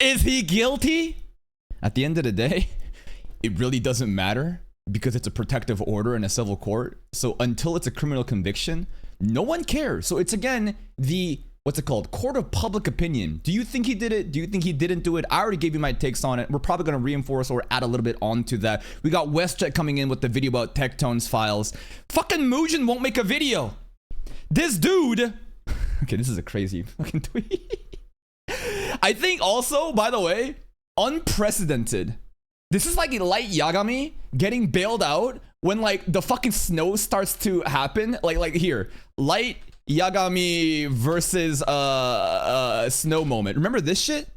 Is he guilty? At the end of the day, it really doesn't matter because it's a protective order in a civil court. So until it's a criminal conviction, no one cares. So it's again the, what's it called? Court of public opinion. Do you think he did it? Do you think he didn't do it? I already gave you my takes on it. We're probably going to reinforce or add a little bit onto that. We got Westjett coming in with the video about Tectone's files. Fucking Mugen won't make a video. This dude. Okay, this is a crazy fucking tweet. I think also, by the way, unprecedented. This is like Light Yagami getting bailed out when like the fucking snow starts to happen. Like here, Light Yagami versus snow moment. Remember this shit?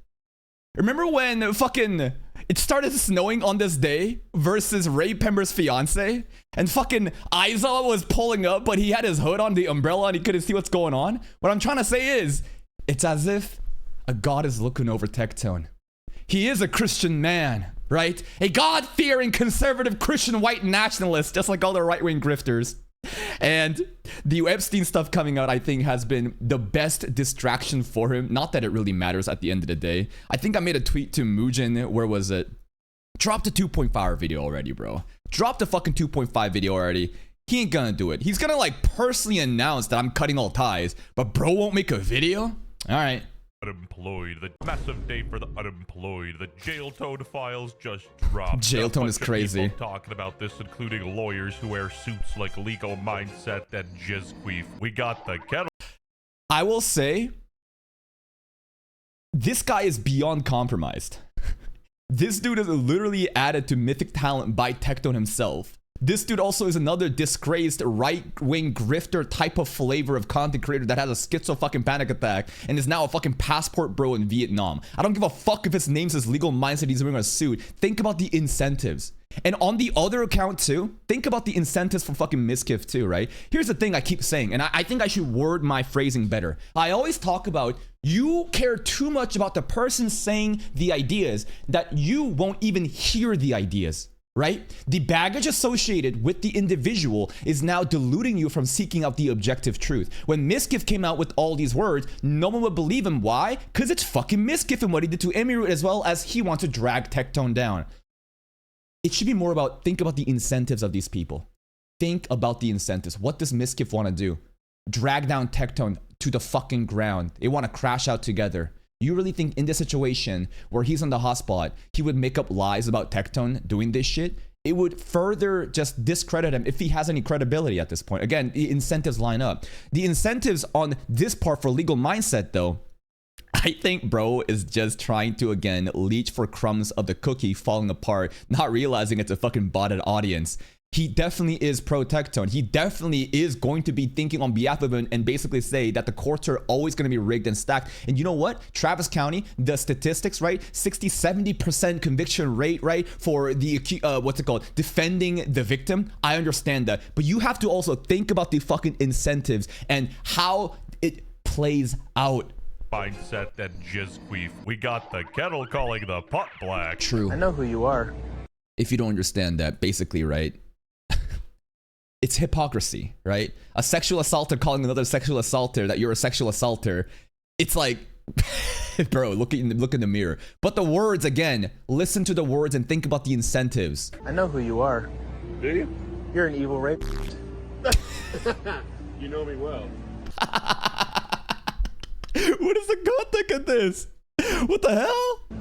Remember when fucking it started snowing on this day versus Ray Pember's fiance, and fucking Aizawa was pulling up, but he had his hood on the umbrella and he couldn't see what's going on? What I'm trying to say is, it's as if a god is looking over Tectone. He is a Christian man, right? A God-fearing conservative Christian white nationalist, just like all the right-wing grifters. And the Epstein stuff coming out, I think, has been the best distraction for him. Not that it really matters at the end of the day. I think I made a tweet to Mugen. Where was it? Dropped a 2.5 hour video already, bro. Dropped a fucking 2.5 video already. He ain't gonna do it. He's gonna like personally announce that I'm cutting all ties, but bro won't make a video? All right. Unemployed, the massive day for the unemployed. The Jailtone files just dropped. Jailtone is crazy. Talking about this, including lawyers who wear suits like Legal Mindset and Jizqueef. We got the kettle. I will say, this guy is beyond compromised. This dude is literally added to mythic talent by Tectone himself. This dude also is another disgraced right-wing grifter type of flavor of content creator that has a schizo fucking panic attack and is now a fucking passport bro in Vietnam. I don't give a fuck if his name says Legal Mindset, he's wearing a suit. Think about the incentives. And on the other account too, think about the incentives for fucking Miskiff too, right? Here's the thing I keep saying, and I think I should word my phrasing better. I always talk about you care too much about the person saying the ideas that you won't even hear the ideas. Right? The baggage associated with the individual is now deluding you from seeking out the objective truth. When Miskiff came out with all these words, no one would believe him. Why? Because it's fucking Miskiff and what he did to Emiru, as well as he wants to drag Tectone down. It should be more about, think about the incentives of these people. Think about the incentives. What does Miskiff want to do? Drag down Tectone to the fucking ground. They want to crash out together. You really think in this situation where he's on the hotspot, he would make up lies about Tectone doing this shit? It would further just discredit him if he has any credibility at this point. Again, the incentives line up. The incentives on this part for Legal Mindset, though, I think bro is just trying to, again, leech for crumbs of the cookie falling apart, not realizing it's a fucking botted audience. He definitely is pro-Tectone. He definitely is going to be thinking on behalf of him and basically say that the courts are always going to be rigged and stacked. And you know what? Travis County, the statistics, right? 60-70% conviction rate, right? For the, what's it called? Defending the victim. I understand that. But you have to also think about the fucking incentives and how it plays out. Mindset and Jizqueef. We got the kettle calling the pot black. True. I know who you are. If you don't understand that, basically, right? It's hypocrisy, right? A sexual assaulter calling another sexual assaulter that you're a sexual assaulter. It's like, bro, look in the mirror. But the words, again, listen to the words and think about the incentives. I know who you are. Do you? You're an evil rapist. You know me well. What does the god think of this? What the hell?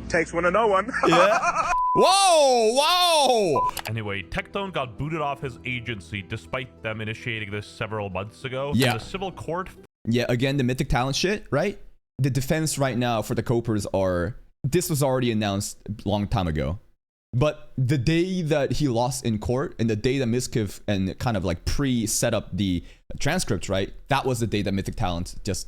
Takes one to know one. Yeah. Whoa, whoa. Anyway, Tectone got booted off his agency despite them initiating this several months ago. Yeah. And the civil court. Yeah, again, the mythic talent shit, right? The defense right now for the Copers are, this was already announced a long time ago. But the day that he lost in court and the day that Miskiff and kind of like pre-set up the transcripts, right? That was the day that mythic talent just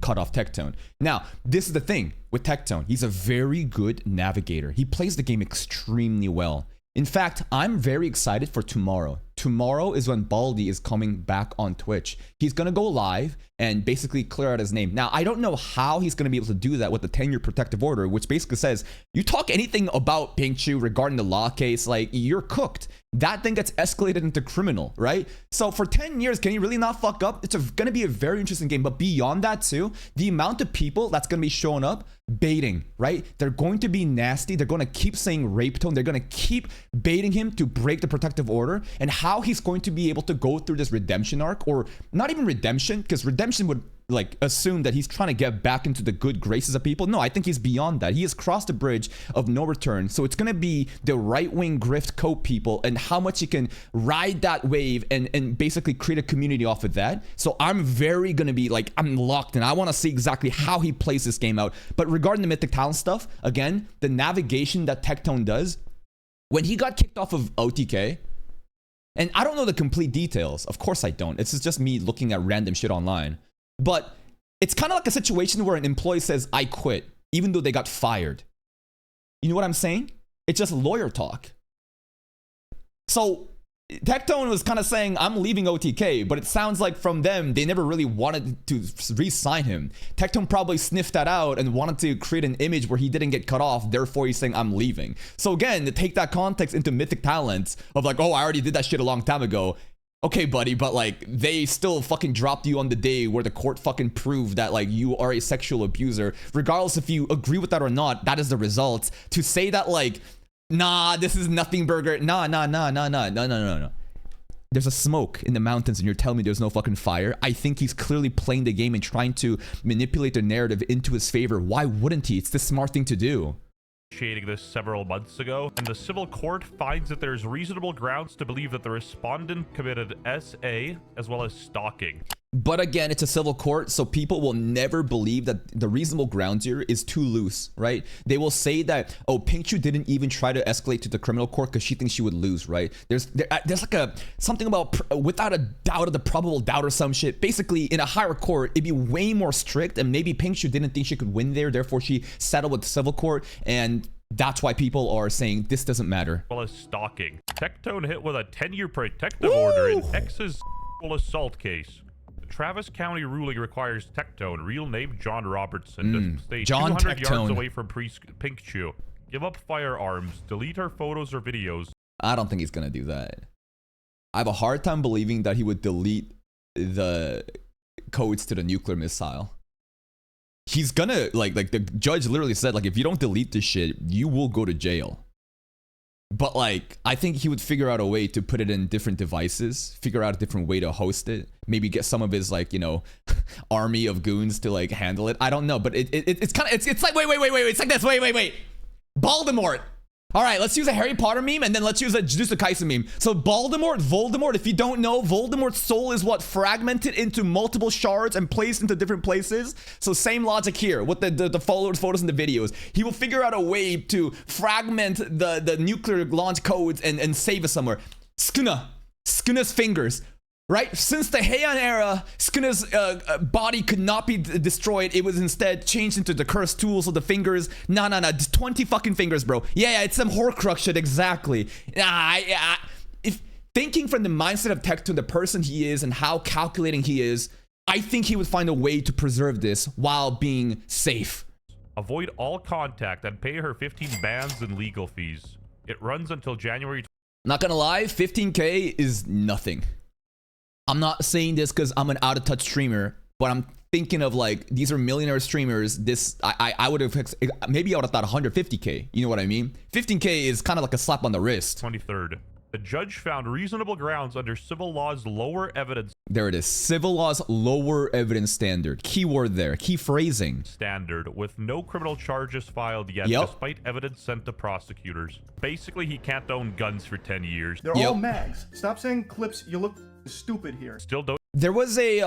cut off Tectone. Now, this is the thing with Tectone. He's a very good navigator. He plays the game extremely well. In fact, I'm very excited for tomorrow. tomorrow is when Baldy is coming back on Twitch. He's gonna go live and basically clear out his name. Now, I don't know how he's gonna be able to do that with the 10-year protective order, which basically says you talk anything about Pinkchu regarding the law case, like, you're cooked. That thing gets escalated into criminal, right? So for 10 years, can you really not fuck up? It's gonna be a very interesting game. But beyond that too, the amount of people that's gonna be showing up baiting, right? They're going to be nasty. They're going to keep saying rape tone. They're going to keep baiting him to break the protective order, and how he's going to be able to go through this redemption arc, or not even redemption, because redemption would like assume that he's trying to get back into the good graces of people. No, I think he's beyond that. He has crossed the bridge of no return. So it's going to be the right-wing grift coat people and how much he can ride that wave and basically create a community off of that. So I'm very going to be like, I'm locked in. I want to see exactly how he plays this game out. But regarding the Mythic Talent stuff, again, the navigation that Tectone does, when he got kicked off of OTK, and I don't know the complete details. Of course I don't. It's just me looking at random shit online. But it's kind of like a situation where an employee says, I quit, even though they got fired. You know what I'm saying? It's just lawyer talk. So Tectone was kind of saying, I'm leaving OTK, but it sounds like from them, they never really wanted to re-sign him. Tectone probably sniffed that out and wanted to create an image where he didn't get cut off, therefore he's saying, I'm leaving. So again, to take that context into Mythic Talents of like, oh, I already did that shit a long time ago. Okay, buddy, but like, they still fucking dropped you on the day where the court fucking proved that like you are a sexual abuser. Regardless if you agree with that or not, that is the result. To say that like, nah, this is nothing burger. No. There's a smoke in the mountains and you're telling me there's no fucking fire. I think he's clearly playing the game and trying to manipulate the narrative into his favor. Why wouldn't he? It's the smart thing to do. Initiating this several months ago, and the civil court finds that there's reasonable grounds to believe that the respondent committed SA as well as stalking. But again, it's a civil court, so people will never believe that the reasonable grounds here is too loose, right? They will say that, oh, Pinkchu didn't even try to escalate to the criminal court because she thinks she would lose, right? There's like something about without a doubt of the probable doubt or some shit. Basically, in a higher court, it'd be way more strict, and maybe Pinkchu didn't think she could win there, therefore she settled with the civil court, and that's why people are saying this doesn't matter. As well as stalking. Tectone hit with a 10-year protective order in X's assault case. The Travis County ruling requires Tectone, real name John Robertson, to stay John 200 Tectone. yards away from Pinkchu, give up firearms, delete her photos or videos. I don't think he's gonna do that. I have a hard time believing that he would delete the codes to the nuclear missile. He's gonna, like the judge literally said, like, if you don't delete this shit, you will go to jail. But like, I think he would figure out a way to put it in different devices, figure out a different way to host it, maybe get some of his like, you know, army of goons to like handle it. I don't know, but it's kind of, it's like, wait, it's like this, wait. Voldemort. All right, let's use a Harry Potter meme, and then let's use a Jujutsu Kaisen meme. So Voldemort, if you don't know, Voldemort's soul is what? Fragmented into multiple shards and placed into different places. So same logic here with the followers, photos, and the videos. He will figure out a way to fragment the nuclear launch codes and save us somewhere. Skuna's fingers. Right? Since the Heian era, Skuna's body could not be destroyed. It was instead changed into the cursed tools of the fingers. No. 20 fucking fingers, bro. Yeah, it's some Horcrux shit, exactly. If thinking from the mindset of Tectone, the person he is and how calculating he is, I think he would find a way to preserve this while being safe. Avoid all contact and pay her 15 bans and legal fees. It runs until January. Not gonna lie, 15K is nothing. I'm not saying this because I'm an out-of-touch streamer, but I'm thinking of like, these are millionaire streamers. This, I would have, maybe I would have thought 150K. You know what I mean? 15K is kind of like a slap on the wrist. 23rd. The judge found reasonable grounds under civil law's lower evidence. There it is. Civil law's lower evidence standard. Keyword there. Key phrasing. Standard, with no criminal charges filed yet, despite evidence sent to prosecutors. Basically, he can't own guns for 10 years. They're all mags. Stop saying clips. You look stupid here. Still don't. There was a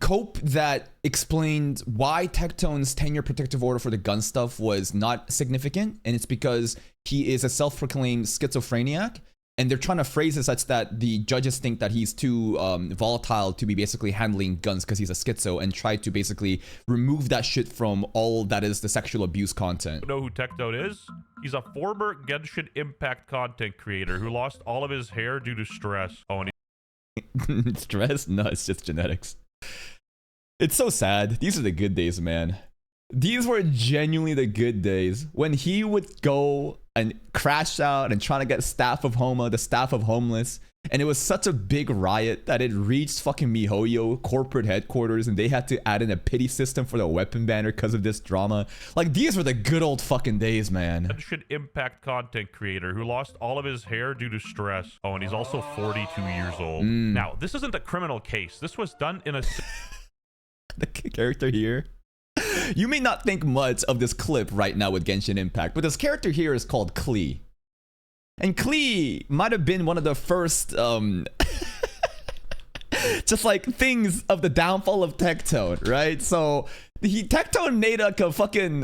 cope that explained why Tectone's 10-year protective order for the gun stuff was not significant, and it's because he is a self-proclaimed schizophreniac. And they're trying to phrase it such that the judges think that he's too volatile to be basically handling guns because he's a schizo, and try to basically remove that shit from all that is the sexual abuse content. You know who Tectone is? He's a former Genshin Impact content creator who lost all of his hair due to stress. Oh, and Stress? No, it's just genetics. It's so sad. These are the good days, man. These were genuinely the good days when he would go and crash out and trying to get staff of Homa, the staff of Homeless. And it was such a big riot that it reached fucking MiHoYo corporate headquarters, and they had to add in a pity system for the weapon banner because of this drama. Like, these were the good old fucking days, man. Genshin Impact content creator who lost all of his hair due to stress. Oh, and he's also 42 years old. Now, this isn't a criminal case. This was done in a... The character here. You may not think much of this clip right now with Genshin Impact, but this character here is called Klee. And Klee might have been one of the first, just like things of the downfall of Tectone, right? So Tectone made like a fucking...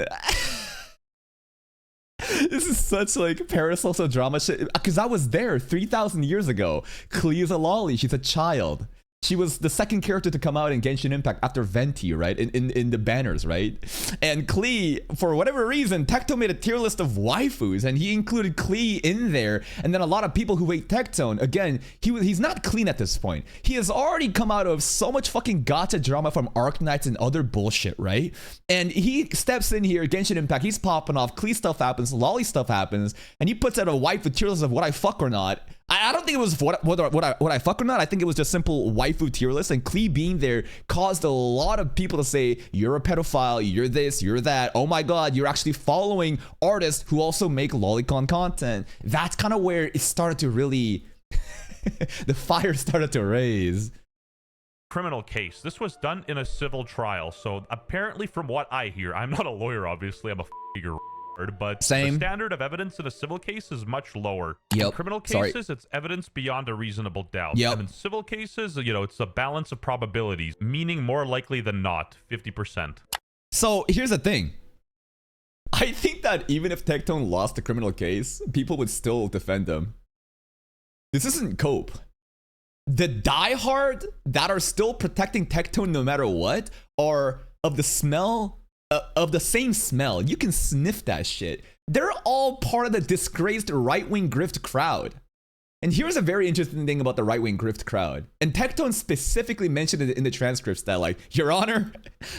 This is such like parasocial drama shit, because I was there 3,000 years ago. Klee is a lolly. She's a child. She was the second character to come out in Genshin Impact after Venti, right? In the banners, right? And Klee, for whatever reason, Tectone made a tier list of waifus, and he included Klee in there. And then a lot of people who hate Tectone, again, he's not clean at this point. He has already come out of so much fucking gacha drama from Arknights and other bullshit, right? And he steps in here, Genshin Impact, he's popping off, Klee stuff happens, lolly stuff happens, and he puts out a waifu tier list of what I fuck or not. I don't think it was what I fuck or not. I think it was just simple waifu tier list, and Klee being there caused a lot of people to say, you're a pedophile, you're this, you're that. Oh my god, you're actually following artists who also make lolicon content. That's kind of where it started to really... the fire started to raise. criminal case. This was done in a civil trial. So apparently from what I hear, I'm not a lawyer, obviously. I'm a figure. But Same. The standard of evidence in a civil case is much lower. Yep. In criminal cases, it's evidence beyond a reasonable doubt. Yep. And in civil cases, you know, it's a balance of probabilities, meaning more likely than not, 50%. So here's the thing. I think that even if Tectone lost the criminal case, people would still defend him. This isn't cope. The diehard that are still protecting Tectone no matter what are of the smell... of the same smell. You can sniff that shit. They're all part of the disgraced right-wing grift crowd. And here's a very interesting thing about the right-wing grift crowd. And Tectone specifically mentioned it in the transcripts that, like, Your Honor,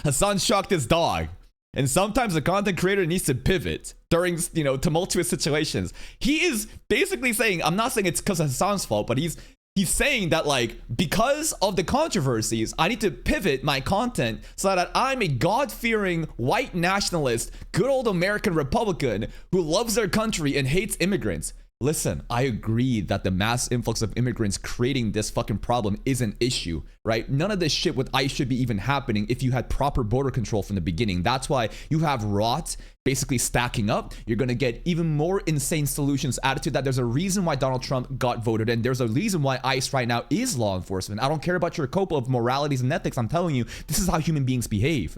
Hassan shocked his dog. And sometimes the content creator needs to pivot during, you know, tumultuous situations. He is basically saying, I'm not saying it's because of Hassan's fault, but he's saying that, like, because of the controversies, I need to pivot my content so that I'm a God-fearing white nationalist, good old American Republican who loves their country and hates immigrants. Listen, I agree that the mass influx of immigrants creating this fucking problem is an issue, right? None of this shit with ICE should be even happening if you had proper border control from the beginning. That's why you have rot basically stacking up. You're going to get even more insane solutions added to that. There's a reason why Donald Trump got voted in. There's a reason why ICE right now is law enforcement. I don't care about your cope of moralities and ethics. I'm telling you, this is how human beings behave.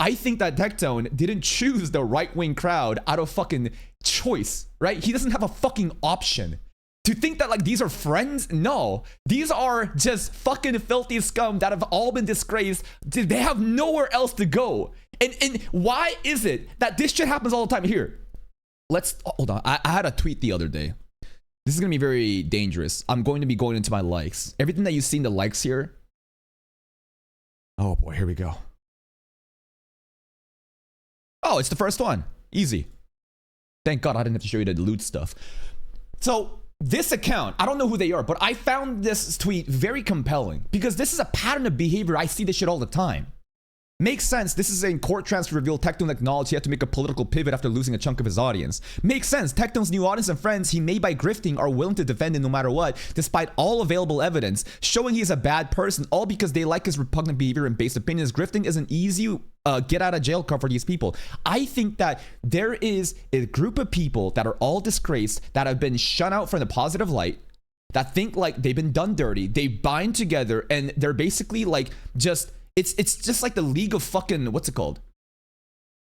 I think that Tectone didn't choose the right-wing crowd out of fucking choice, right? He doesn't have a fucking option. To think that, like, these are friends? No. These are just fucking filthy scum that have all been disgraced. They have nowhere else to go. And why is it that this shit happens all the time? Here, hold on. I had a tweet the other day. This is going to be very dangerous. I'm going to be going into my likes. Everything that you see in the likes here. Oh boy, here we go. Oh, it's the first one. Easy. Thank God I didn't have to show you the loot stuff. So this account, I don't know who they are, but I found this tweet very compelling because this is a pattern of behavior. I see this shit all the time. Makes sense. This is a court transfer revealed. Tectone acknowledged he had to make a political pivot after losing a chunk of his audience. Makes sense. Tectone's new audience and friends he made by grifting are willing to defend him no matter what, despite all available evidence, showing he's a bad person, all because they like his repugnant behavior and based opinions. Grifting is an easy get out of jail card for these people. I think that there is a group of people that are all disgraced, that have been shut out from the positive light, that think like they've been done dirty. They bind together and they're basically like just... It's just like the league of fucking, what's it called?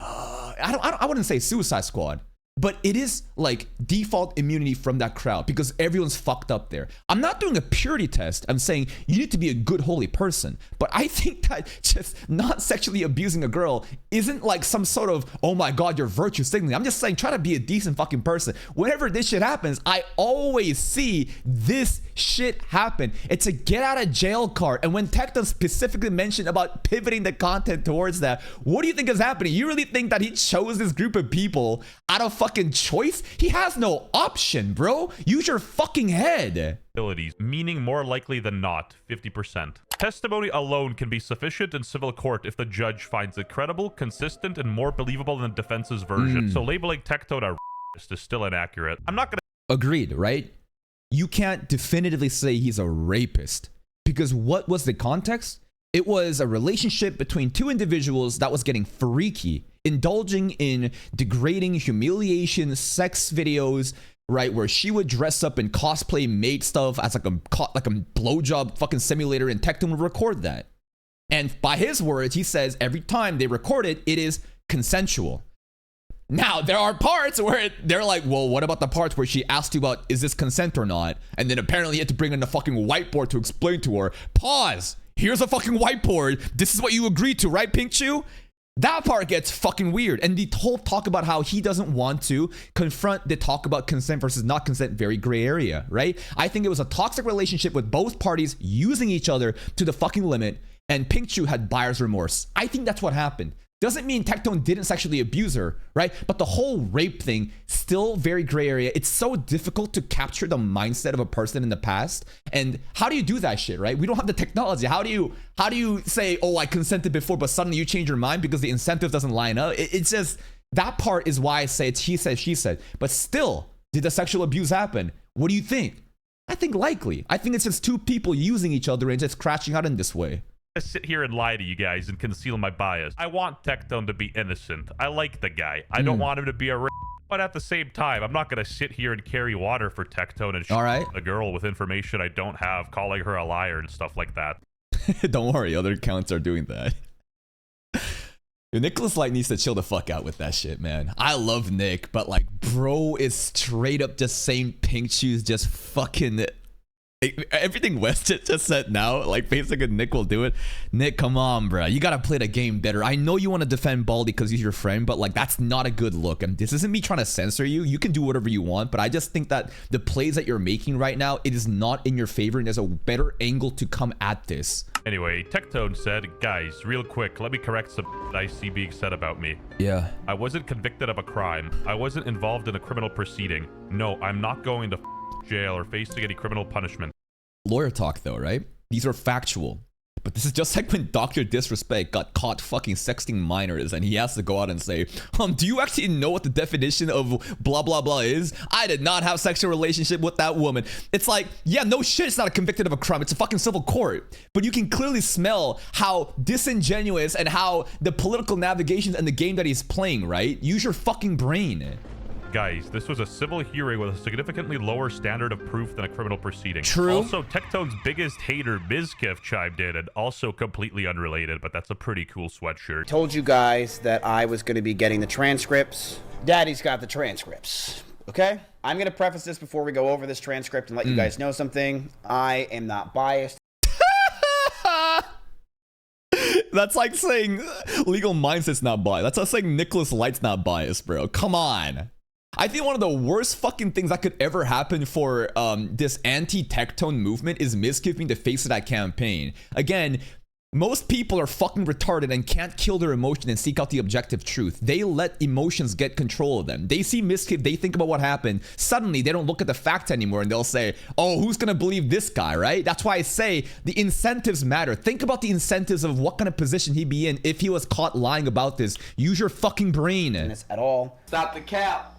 I wouldn't say Suicide Squad. But it is like default immunity from that crowd because everyone's fucked up there. I'm not doing a purity test. I'm saying you need to be a good, holy person. But I think that just not sexually abusing a girl isn't like some sort of, oh my God, you're virtue signaling. I'm just saying try to be a decent fucking person. Whenever this shit happens, I always see this shit happen. It's a get out of jail card. And when Tectone specifically mentioned about pivoting the content towards that, what do you think is happening? You really think that he chose this group of people out of fucking choice? He has no option, bro. Use your fucking head. Meaning more likely than not, 50%. Testimony alone can be sufficient in civil court if the judge finds it credible, consistent, and more believable than the defense's version. So labeling Tectone a rapist is still inaccurate. I'm not gonna... Agreed, right? You can't definitively say he's a rapist because what was the context? It was a relationship between two individuals that was getting freaky, indulging in degrading, humiliation, sex videos, right? Where she would dress up in cosplay maid stuff as like a blowjob fucking simulator, and Tectone would record that. And by his words, he says every time they record it, it is consensual. Now, there are parts where they're like, well, what about the parts where she asked you about, is this consent or not? And then apparently you had to bring in a fucking whiteboard to explain to her. Pause. Here's a fucking whiteboard. This is what you agreed to, right, Pink Chew? That part gets fucking weird. And the whole talk about how he doesn't want to confront the talk about consent versus not consent, very gray area, right? I think it was a toxic relationship with both parties using each other to the fucking limit, and Pink Chew had buyer's remorse. I think that's what happened. Doesn't mean Tectone didn't sexually abuse her, right? But the whole rape thing, still very gray area. It's so difficult to capture the mindset of a person in the past. And how do you do that shit, right? We don't have the technology. How do you say, oh, I consented before, but suddenly you change your mind because the incentive doesn't line up? It's just, that part is why I say it's he said, she said. But still, did the sexual abuse happen? What do you think? I think likely. I think it's just two people using each other and just crashing out in this way. I sit here and lie to you guys and conceal my bias. I want Tectone to be innocent. I like the guy. I don't want him to be a but at the same time, I'm not gonna sit here and carry water for Tectone and shoot a girl with information I don't have, calling her a liar and stuff like that. Don't worry, other accounts are doing that. Nicholas Light needs to chill the fuck out with that shit, man. I love Nick, but like, bro is straight up just saying Pink Chew's just fucking... Everything Westjett just said now, like basically Nick will do it. Nick, come on, bro. You gotta play the game better. I know you want to defend Baldy because he's your friend, but like that's not a good look. And this isn't me trying to censor you. You can do whatever you want, but I just think that the plays that you're making right now, it is not in your favor, and there's a better angle to come at this. Anyway, Tectone said, guys, real quick, let me correct some that I see being said about me. Yeah. I wasn't convicted of a crime. I wasn't involved in a criminal proceeding. No, I'm not going to jail or facing any criminal punishment. Lawyer talk though, right? These are factual. But this is just like when Dr. Disrespect got caught fucking sexting minors and he has to go out and say, do you actually know what the definition of blah blah blah is? I did not have sexual relationship with that woman. It's like, yeah, no shit, it's not convicted of a crime. It's a fucking civil court. But you can clearly smell how disingenuous and how the political navigations and the game that he's playing, right? Use your fucking brain. Guys, this was a civil hearing with a significantly lower standard of proof than a criminal proceeding. True. Also, Tectone's biggest hater, Mizkif, chimed in, and also completely unrelated, but that's a pretty cool sweatshirt. Told you guys that I was going to be getting the transcripts. Daddy's got the transcripts, okay? I'm going to preface this before we go over this transcript and let you guys know something. I am not biased. That's like saying Legal Mindset's not biased. That's like saying Nicholas Light's not biased, bro. Come on. I think one of the worst fucking things that could ever happen for this anti-Tectone movement is Mizkif being the face of that campaign. Again, most people are fucking retarded and can't kill their emotion and seek out the objective truth. They let emotions get control of them. They see Mizkif, they think about what happened. Suddenly, they don't look at the facts anymore and they'll say, oh, who's gonna believe this guy, right? That's why I say the incentives matter. Think about the incentives of what kind of position he'd be in if he was caught lying about this. Use your fucking brain. At all. Stop the cap.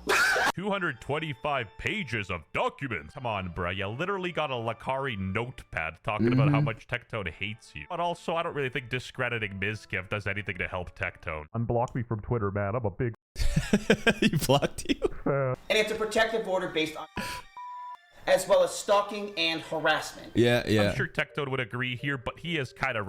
225 pages of documents. Come on, bruh. You literally got a Lakari notepad talking about how much Tectone hates you. But also, I don't really think discrediting Mizkif does anything to help Tectone. Unblock me from Twitter, man. I'm a big... He blocked you? And it's a protective order based on... as well as stalking and harassment. Yeah. I'm sure Tectone would agree here, but he is kind of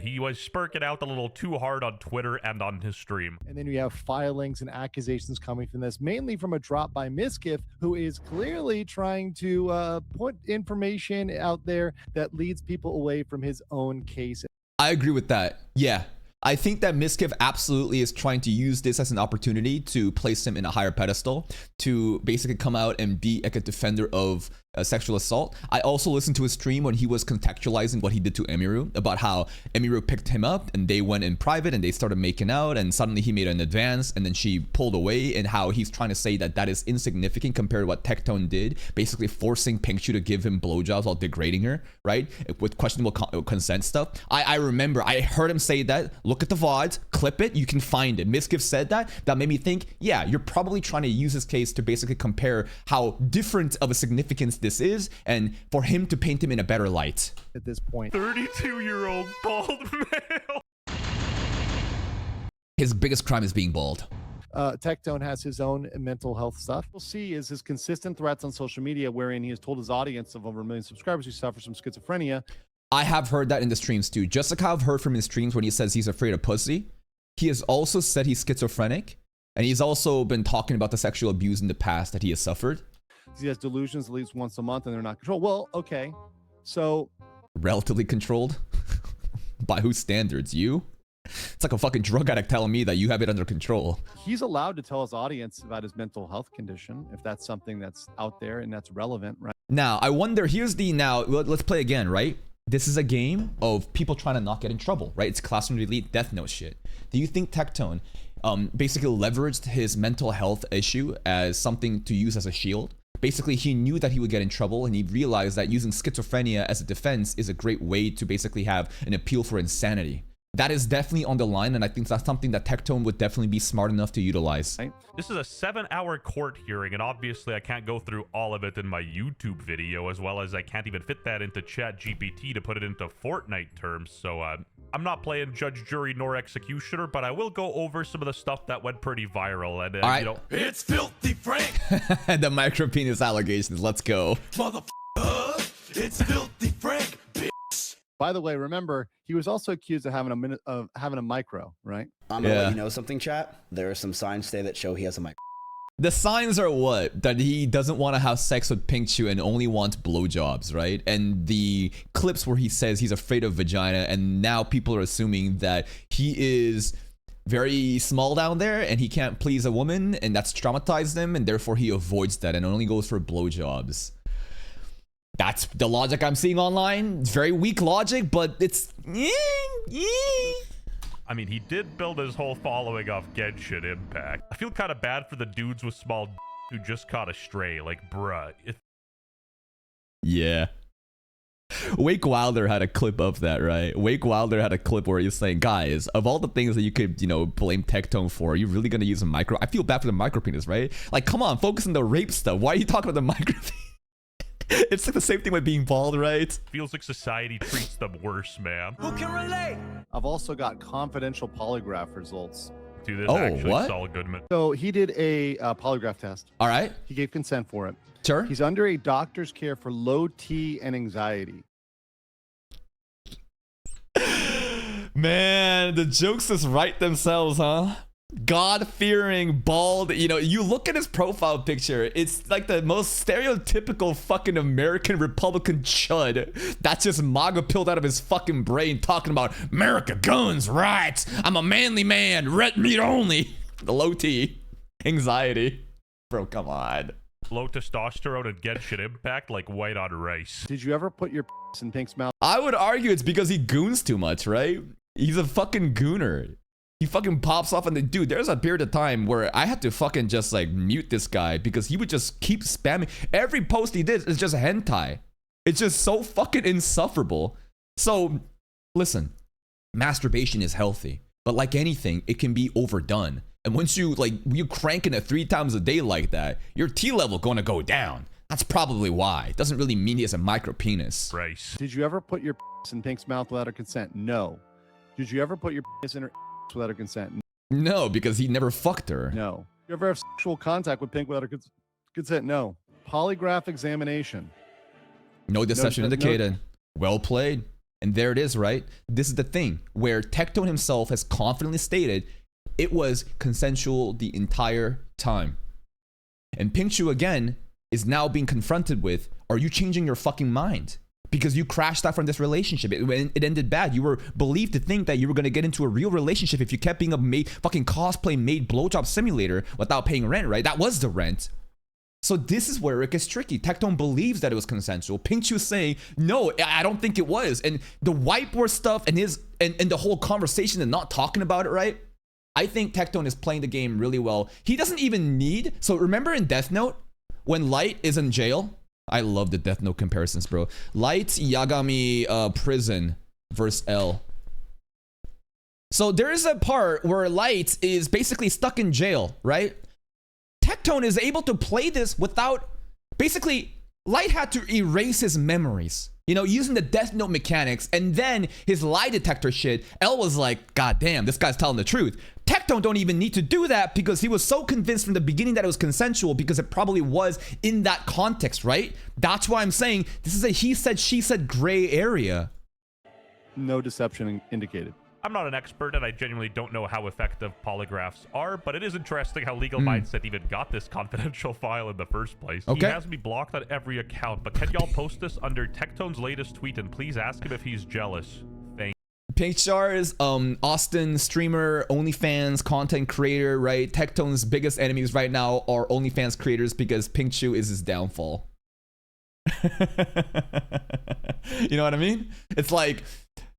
He was spurking out a little too hard on Twitter and on his stream. And then you have filings and accusations coming from this, mainly from a drop by Miskiff, who is clearly trying to put information out there that leads people away from his own case. I agree with that. Yeah. I think that Miskiff absolutely is trying to use this as an opportunity to place him in a higher pedestal, to basically come out and be like a defender of sexual assault. I also listened to his stream when he was contextualizing what he did to Emiru, about how Emiru picked him up and they went in private and they started making out, and suddenly he made an advance and then she pulled away, and how he's trying to say that that is insignificant compared to what Tectone did, basically forcing Pinkchu to give him blowjobs while degrading her, right? With questionable consent stuff. I remember, I heard him say that. Look at the VODs, clip it, you can find it. Miskiff said that. That made me think, yeah, you're probably trying to use this case to basically compare how different of a significance this is, and for him to paint him in a better light. At this point, 32-year-old bald male. His biggest crime is being bald. Tectone has his own mental health stuff. We'll see is his consistent threats on social media, wherein he has told his audience of over 1 million subscribers who suffer from schizophrenia. I have heard that in the streams too. Just like I've heard from his streams when he says he's afraid of pussy, he has also said he's schizophrenic, and he's also been talking about the sexual abuse in the past that he has suffered. He has delusions at least once a month and they're not controlled. Well, okay. So relatively controlled? By whose standards? You? It's like a fucking drug addict telling me that you have it under control. He's allowed to tell his audience about his mental health condition if that's something that's out there and that's relevant, right? Now, I wonder, let's play again, right? This is a game of people trying to not get in trouble, right? It's Classroom Elite Death Note shit. Do you think Tectone basically leveraged his mental health issue as something to use as a shield? Basically, he knew that he would get in trouble, and he realized that using schizophrenia as a defense is a great way to basically have an appeal for insanity. That is definitely on the line, and I think that's something that Tectone would definitely be smart enough to utilize. This is a 7-hour court hearing, and obviously I can't go through all of it in my YouTube video, as well as I can't even fit that into ChatGPT to put it into Fortnite terms, so I'm not playing judge, jury, nor executioner, but I will go over some of the stuff that went pretty viral, and all right. You know, it's filthy Frank. The micro penis allegations, let's go. Motherfucker, it's filthy Frank. By the way, remember, he was also accused of having a micro, right? I'm gonna let you know something, chat. There are some signs today that show he has a micro. The signs are what? That he doesn't want to have sex with Pinkchu and only wants blowjobs, right? And the clips where he says he's afraid of vagina, and now people are assuming that he is very small down there and he can't please a woman, and that's traumatized him, and therefore he avoids that and only goes for blowjobs. That's the logic I'm seeing online. It's very weak logic, but it's... I mean, he did build his whole following off Genshin Impact. I feel kind of bad for the dudes with small who just caught a stray. Like, bruh. Yeah. Wake Wilder had a clip of that, right? Wake Wilder had a clip where he's saying, guys, of all the things that you could, blame Tectone for, are you really going to use a micro? I feel bad for the micro penis, right? Like, come on, focus on the rape stuff. Why are you talking about the micro penis? It's like the same thing with being bald, right? Feels like society treats them worse, man. Who can relate? I've also got confidential polygraph results. Dude, this actually Saul Goodman. So he did a polygraph test. All right. He gave consent for it. Sure. He's under a doctor's care for low T and anxiety. Man, the jokes just write themselves, huh? God-fearing, bald, you look at his profile picture, it's like the most stereotypical fucking American Republican chud that's just MAGA pilled out of his fucking brain talking about America, guns, rights, I'm a manly man, red meat only. The low T, anxiety. Bro, come on. Low testosterone and Genshin Impact like white on rice. Did you ever put your in Pink's mouth? I would argue it's because he goons too much, right? He's a fucking gooner. He fucking pops off, and dude, there's a period of time where I had to fucking just like mute this guy because he would just keep spamming. Every post he did is just hentai. It's just so fucking insufferable. So, listen, masturbation is healthy, but like anything, it can be overdone. And once you cranking it 3 times a day like that, your T level gonna go down. That's probably why. It doesn't really mean he has a micro penis. Rice. Did you ever put your in Pink's mouth without her consent? No. Did you ever put your in her without her consent? No, because he never fucked her. No. You ever have sexual contact with Pink without her consent? No. Polygraph examination. No deception indicated. Well played. And there it is, right? This is the thing where Tectone himself has confidently stated it was consensual the entire time. And Pinkchu again is now being confronted with, are you changing your fucking mind? Because you crashed out from this relationship. It ended bad. You were believed to think that you were going to get into a real relationship if you kept being a fucking cosplay maid blowjob simulator without paying rent, right? That was the rent. So this is where it gets tricky. Tectone believes that it was consensual. Pinkchu is saying, no, I don't think it was. And the whiteboard stuff and the whole conversation and not talking about it, right? I think Tectone is playing the game really well. He doesn't even need... So remember in Death Note, when Light is in jail? I love the Death Note comparisons, bro. Light, Yagami, prison versus L. So there is a part where Light is basically stuck in jail, right? Tectone is able to play this without... Basically, Light had to erase his memories. You know, using the Death Note mechanics, and then his lie detector shit. L was like, God damn, this guy's telling the truth. Tectone don't even need to do that because he was so convinced from the beginning that it was consensual because it probably was in that context, right? That's why I'm saying this is a he said, she said gray area. No deception indicated. I'm not an expert, and I genuinely don't know how effective polygraphs are, but it is interesting how Legal Mindset even got this confidential file in the first place. Okay. He has me blocked on every account, but can y'all post this under Tectone's latest tweet and please ask him if he's jealous? Thank Pinkchar is Austin streamer, OnlyFans content creator, right? Tectone's biggest enemies right now are OnlyFans creators because Pinkchu is his downfall. You know what I mean? It's like...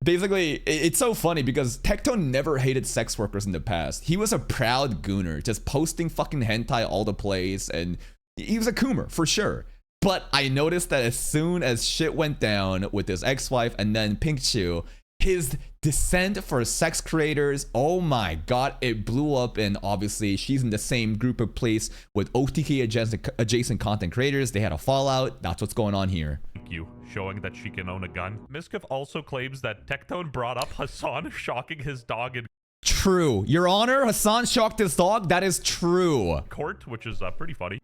Basically, it's so funny because Tectone never hated sex workers in the past. He was a proud gooner, just posting fucking hentai all the place, and he was a coomer, for sure. But I noticed that as soon as shit went down with his ex-wife and then Pinkchu, his dissent for sex creators, oh my god, it blew up, and obviously she's in the same group of place with OTK adjacent content creators. They had a fallout. That's what's going on here. you, showing that she can own a gun. Miskiff also claims that Tectone brought up Hassan shocking his dog in True. Your Honor, Hassan shocked his dog. That is true. court, which is pretty funny.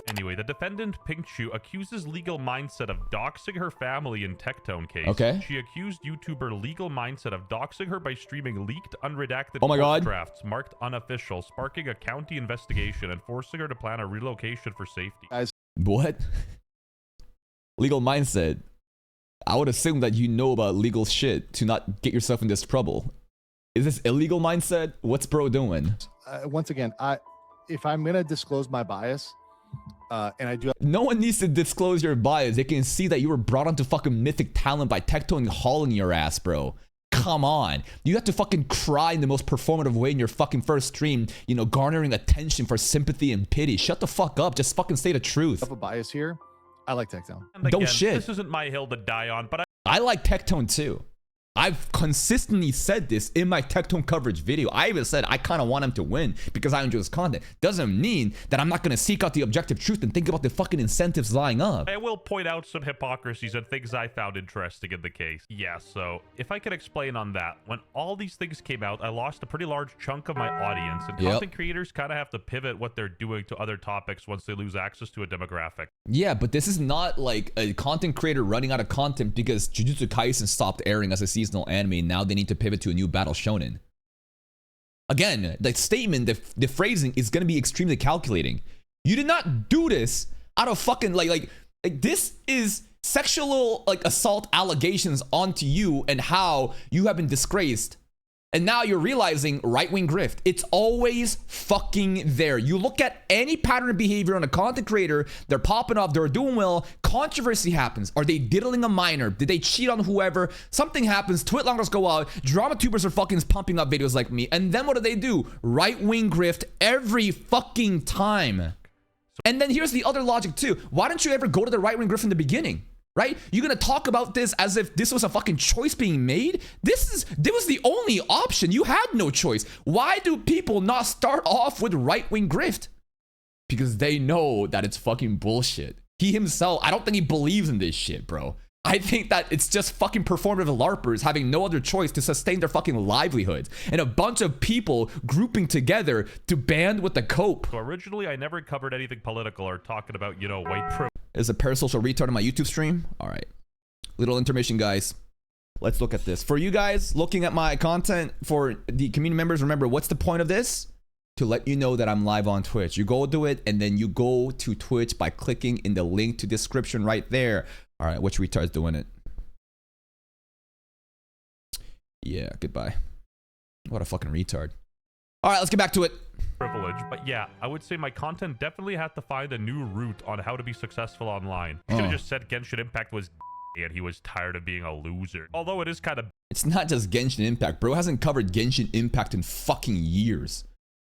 Anyway, the defendant, Pinkchu, accuses Legal Mindset of doxing her family in Tectone case. Okay. She accused YouTuber Legal Mindset of doxing her by streaming leaked, unredacted Oh my God. drafts marked unofficial, sparking a county investigation and forcing her to plan a relocation for safety. What? Legal Mindset. I would assume that you know about legal shit to not get yourself in this trouble. Is this illegal Mindset? What's bro doing? Once again, if I'm gonna disclose my bias, and I do, No one needs to disclose your bias. They can see that you were brought onto fucking mythic talent by Tectone hauling your ass, bro. Come on. You have to fucking cry in the most performative way in your fucking first stream, you know, garnering attention for sympathy and pity. Shut the fuck up. Just fucking say the truth. have a bias here. I like Tectone. And again, Don't shit. this isn't my hill to die on, but I like Tectone too. I've consistently said this in my Tectone coverage video. I even said I kind of want him to win because I enjoy his content. Doesn't mean that I'm not going to seek out the objective truth and think about the fucking incentives lying up. I will point out some hypocrisies and things I found interesting in the case. Yeah, so if I can explain on that, when all these things came out, I lost a pretty large chunk of my audience, and content creators kind of have to pivot what they're doing to other topics once they lose access to a demographic. Yeah, but this is not like a content creator running out of content because Jujutsu Kaisen stopped airing as a seasonal anime. Now they need to pivot to a new battle shonen. Again, the statement, the phrasing is going to be extremely calculating. You did not do this out of fucking like this is sexual like assault allegations onto you and how you have been disgraced. And now you're realizing right-wing grift. It's always fucking there. You look at any pattern of behavior on a content creator, they're popping off, they're doing well, controversy happens. Are they diddling a minor? Did they cheat on whoever? Something happens, twit-longers go out, drama tubers are fucking pumping up videos like me, and then what do? Right-wing grift every fucking time. And then here's the other logic too. Why don't you ever go to the right-wing grift in the beginning? Right? You're gonna talk about this as if this was a fucking choice being made? This was the only option. You had no choice. Why do people not start off with right-wing grift? Because they know that it's fucking bullshit. He himself, I don't think he believes in this shit, bro. I think that it's just fucking performative LARPers having no other choice to sustain their fucking livelihoods and a bunch of people grouping together to band with the cope. So originally, I never covered anything political or talking about, you know, white privilege. Is a parasocial retard on my YouTube stream? All right. Little intermission, guys. Let's look at this. For you guys looking at my content, for the community members, remember, what's the point of this? To let you know that I'm live on Twitch. You go do it, and then you go to Twitch by clicking in the link to description right there. All right, which retard's doing it? Yeah, goodbye. What a fucking retard. All right, let's get back to it. Privilege, but yeah, I would say my content definitely had to find a new route on how to be successful online. He should have just said Genshin Impact was and he was tired of being a loser. Although it is kind of... It's not just Genshin Impact. Bro hasn't covered Genshin Impact in fucking years.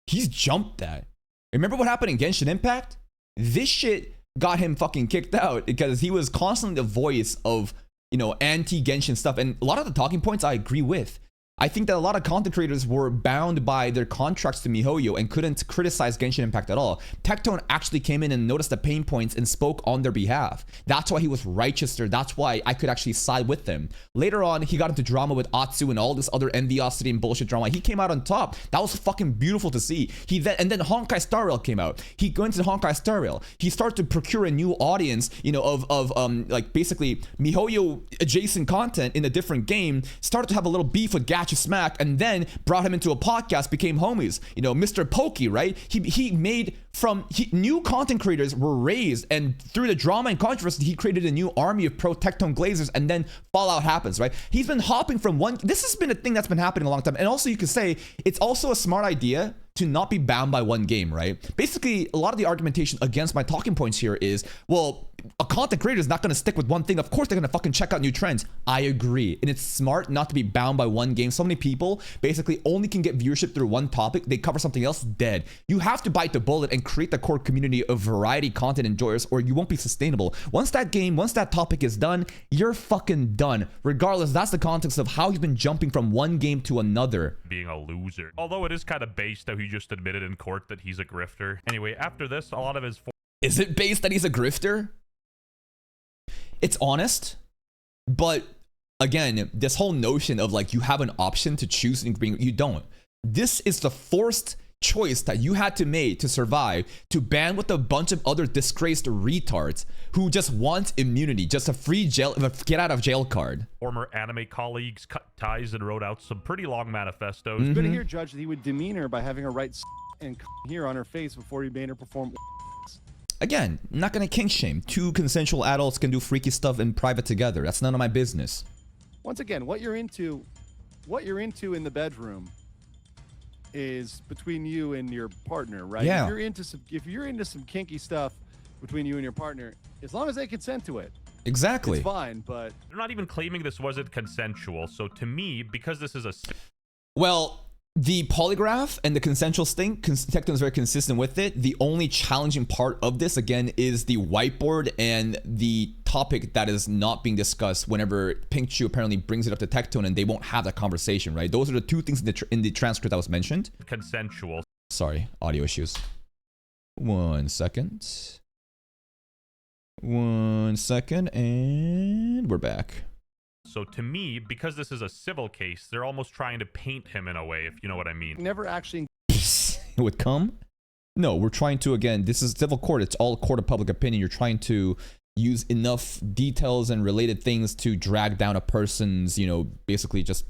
He's jumped that. Remember what happened in Genshin Impact? This shit got him fucking kicked out because he was constantly the voice of, you know, anti-Genshin stuff. And a lot of the talking points I agree with. I think that a lot of content creators were bound by their contracts to MiHoYo and couldn't criticize Genshin Impact at all. Tectone actually came in and noticed the pain points and spoke on their behalf. That's why he was righteous there. That's why I could actually side with them. Later on, he got into drama with Atsu and all this other enviosity and bullshit drama. He came out on top. That was fucking beautiful to see. And then Honkai Star Rail came out. He went to Honkai Star Rail. He started to procure a new audience, you know, of like basically MiHoYo adjacent content in a different game. Started to have a little beef with Gacha Smack, and then brought him into a podcast, became homies. You know, Mr. Pokey, right? He made from new content creators were raised, and through the drama and controversy, he created a new army of pro Tectone Glazers, and then Fallout happens, right? He's been hopping from one. This has been a thing that's been happening a long time, and also you could say it's also a smart idea to not be bound by one game, right? Basically, a lot of the argumentation against my talking points here is, well, a content creator is not going to stick with one thing. Of course, they're going to fucking check out new trends. I agree. And it's smart not to be bound by one game. So many people basically only can get viewership through one topic. They cover something else, dead. You have to bite the bullet and create the core community of variety content enjoyers, or you won't be sustainable. Once that topic is done, you're fucking done. Regardless, that's the context of how he's been jumping from one game to another. Being a loser. Although it is kind of based how he just admitted in court that he's a grifter. Anyway, after this, a lot of his... Is it based that he's a grifter? It's honest, but again, this whole notion of like you have an option to choose and bring, you don't. This is the forced choice that you had to make to survive, to ban with a bunch of other disgraced retards who just want immunity, just a free get out of jail card. Former anime colleagues cut ties and wrote out some pretty long manifestos. Good to hear, Judge, that he would demean her by having her write and here on her face before he made her perform. Again, not gonna kink shame. Two consensual adults can do freaky stuff in private together. That's none of my business. Once again, what you're into in the bedroom is between you and your partner, right? Yeah. If you're into some kinky stuff between you and your partner, as long as they consent to it, exactly, it's fine. But they're not even claiming this wasn't consensual. So to me, because this is a... Well, the polygraph and the consensual thing, Tectone is very consistent with it. The only challenging part of this, again, is the whiteboard and the topic that is not being discussed whenever Pink Chew apparently brings it up to Tectone, and they won't have that conversation, right? Those are the two things in the transcript that was mentioned. Consensual. Sorry, audio issues. 1 second. 1 second, and we're back. So to me, because this is a civil case, they're almost trying to paint him in a way, if you know what I mean. never actually would come. No, we're trying to, again, this is civil court. It's all a court of public opinion. You're trying to use enough details and related things to drag down a person's, you know, basically just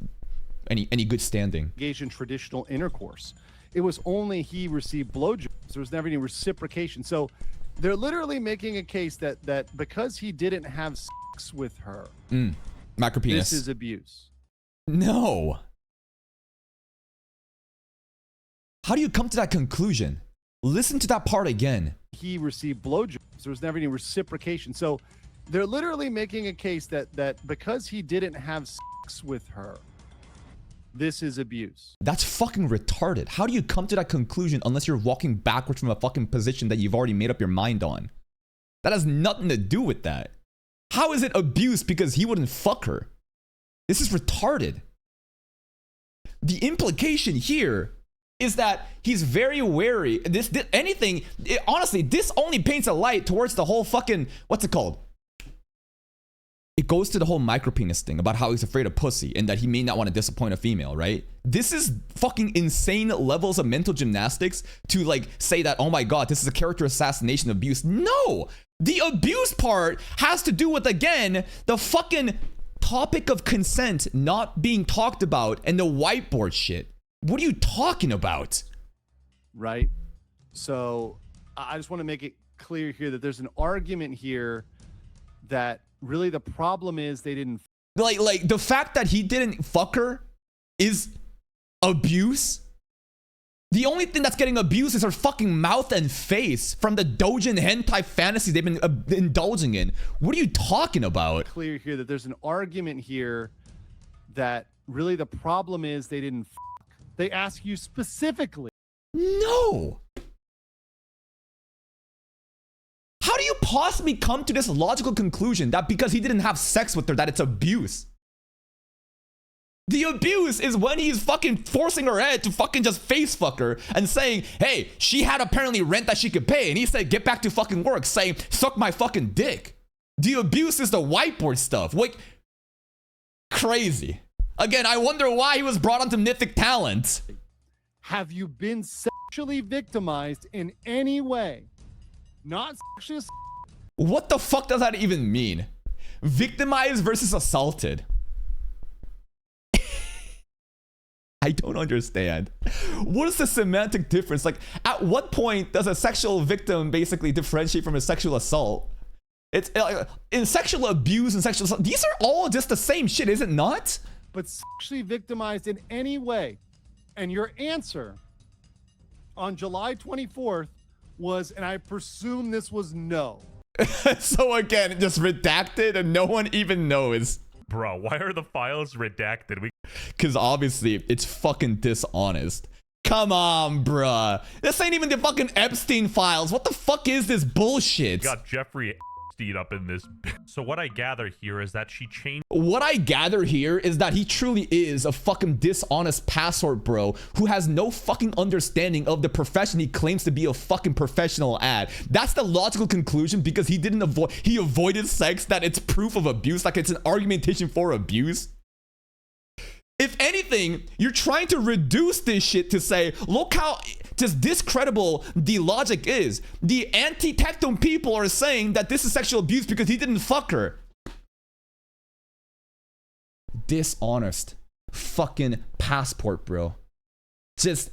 any good standing. Engage in traditional intercourse. It was only he received blowjobs. There was never any reciprocation. So they're literally making a case that because he didn't have sex with her, macropenis, this is abuse. No. How do you come to that conclusion? Listen to that part again. He received blowjobs. There was never any reciprocation. So they're literally making a case that because he didn't have sex with her, this is abuse. That's fucking retarded. How do you come to that conclusion unless you're walking backwards from a fucking position that you've already made up your mind on? That has nothing to do with that. How is it abuse because he wouldn't fuck her? This is retarded. The implication here is that he's very wary. Honestly, this only paints a light towards the whole fucking, what's it called? it goes to the whole micropenis thing about how he's afraid of pussy and that he may not want to disappoint a female, right? This is fucking insane levels of mental gymnastics to like say that, oh my God, this is a character assassination abuse. No, the abuse part has to do with, again, the fucking topic of consent not being talked about and the whiteboard shit. What are you talking about? Right. So I just want to make it clear here that there's an argument here that really the problem is they didn't like the fact that he didn't fuck her is abuse. The only thing that's getting abused is her fucking mouth and face from the doujin hentai fantasy they've been indulging in. What are you talking about? Clear here that there's an argument here that really the problem is they didn't fuck. They ask you specifically. No. How do you possibly come to this logical conclusion that because he didn't have sex with her that it's abuse? The abuse is when he's fucking forcing her head to fucking just face fuck her and saying, hey, she had apparently rent that she could pay. And he said, get back to fucking work, saying, suck my fucking dick. The abuse is the whiteboard stuff. Like, crazy. Again, I wonder why he was brought onto Mythic Talent. Have you been sexually victimized in any way? Not sexually. What the fuck does that even mean? Victimized versus assaulted. I don't understand. What is the semantic difference? Like, at what point does a sexual victim basically differentiate from a sexual assault? It's in sexual abuse and sexual assault, these are all just the same shit, is it not? But sexually victimized in any way. And your answer on July 24th was, and I presume this was no. So again, just redacted and no one even knows. Bro, why are the files redacted? Because obviously it's fucking dishonest. Come on, bruh. This ain't even the fucking Epstein files. What the fuck is this bullshit? Got Jeffrey Epstein up in this. So what I gather here is that she changed. What I gather here is that he truly is a fucking dishonest password bro who has no fucking understanding of the profession he claims to be a fucking professional at. That's the logical conclusion because he didn't he avoided sex, that it's proof of abuse, like it's an argumentation for abuse. If anything, you're trying to reduce this shit to say, look how just discredible the logic is. The anti-Tectone people are saying that this is sexual abuse because he didn't fuck her. Dishonest fucking passport, bro. Just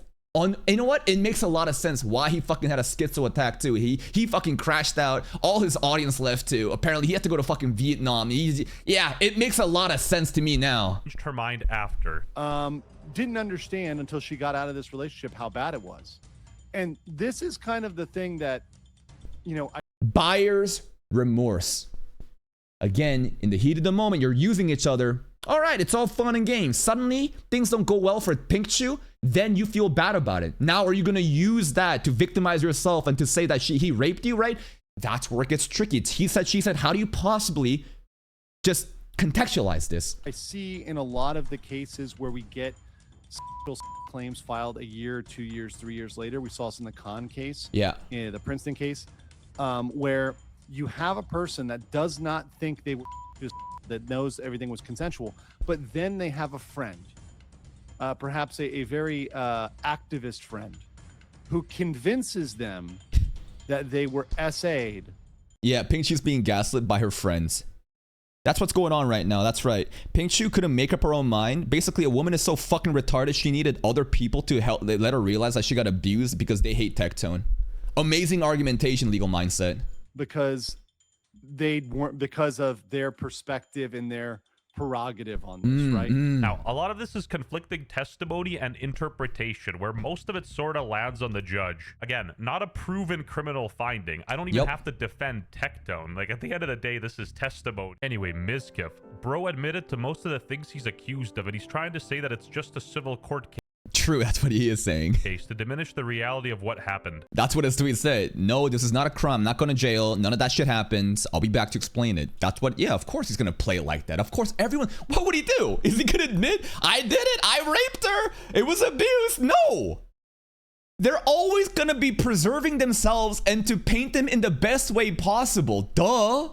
you know what? It makes a lot of sense why he fucking had a schizo attack too. He fucking crashed out. All his audience left too. Apparently he had to go to fucking Vietnam. Yeah, it makes a lot of sense to me now. Changed her mind after. Didn't understand until she got out of this relationship how bad it was. And this is kind of the thing that, you know, buyer's remorse. Again, in the heat of the moment, you're using each other. All right, it's all fun and games. Suddenly, things don't go well for Pink Chew. Then you feel bad about it. Now, are you going to use that to victimize yourself and to say that he raped you, right? That's where it gets tricky. It's he said, she said. How do you possibly just contextualize this? I see in a lot of the cases where we get sexual claims filed a year, 2 years, 3 years later. We saw this in the Khan case. Yeah. In the Princeton case, where you have a person that does not think they were just that knows everything was consensual, but then they have a friend, perhaps a very activist friend, who convinces them that they were SA'd. Yeah, Pink Chew's being gaslit by her friends. That's what's going on right now. That's right. Pink Chew couldn't make up her own mind. Basically, a woman is so fucking retarded, she needed other people to help. They let her realize that she got abused because they hate Tectone. Amazing argumentation, legal mindset. Because they weren't, because of their perspective and their prerogative on this, right? Now, a lot of this is conflicting testimony and interpretation, where most of it sort of lands on the judge. Again, not a proven criminal finding. I don't even have to defend Tectone. Like, at the end of the day, this is testimony. Anyway, Mizkif. Bro admitted to most of the things he's accused of, and he's trying to say that it's just a civil court case. True, that's what he is saying. To diminish the reality of what happened. That's what his tweet said. No, this is not a crime. I'm not going to jail. None of that shit happens. I'll be back to explain it. That's what, yeah, of course he's going to play it like that. Of course, everyone, what would he do? Is he going to admit, I did it, I raped her, it was abuse? No. They're always going to be preserving themselves and to paint them in the best way possible. Duh.